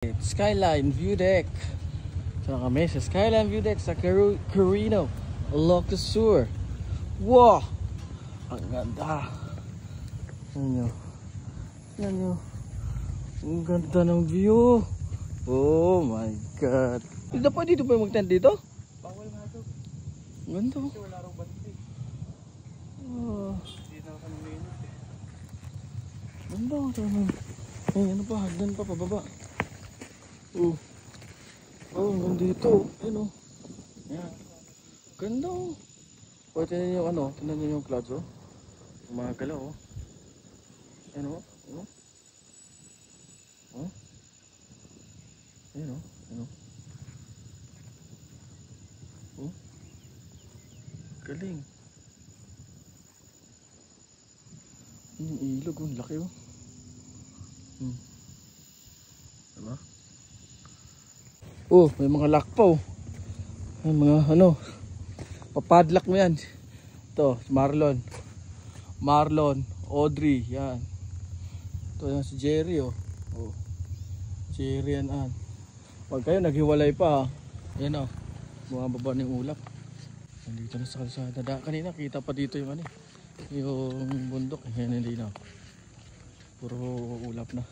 Skyline View Deck. So kami sa Skyline View Deck sa Carino, Ilocos Sur. Wow! Ang ganda. Yan nyo. Ang ganda ng view. Oh my God. Dito pa mag-tent dito? Bawal nga ito. Ang ganda. Kasi wala rong bantay. Oh. Hindi na kami minute eh. Ganda. Ay, ano pa? Hagdan pa pababa. Oh. Oh, hanggang dito. Ayun oh. Yan. Ganda oh. O, tingnan nyo yung ano. Tingnan nyo yung clouds oh. Umagalaw oh. Ayun oh. Ayun oh. Oh. Ayun oh. Ayun oh. Oh. Galing. Yung ilog oh. Laki oh. Diba? Oh, may mga lock pa oh. May mga ano. Papadlock mo yan. Ito, Marlon, Audrey, yan. Ito yan si Jerry oh. Oh. Jerry yan an. Pag kayo naghiwalay pa ha. Yan oh. Bumababa ng ulap. Nandito na sa kalsada. Kanina kita pa dito yung ano. Yung bundok. Yan hindi na. Puro ulap na.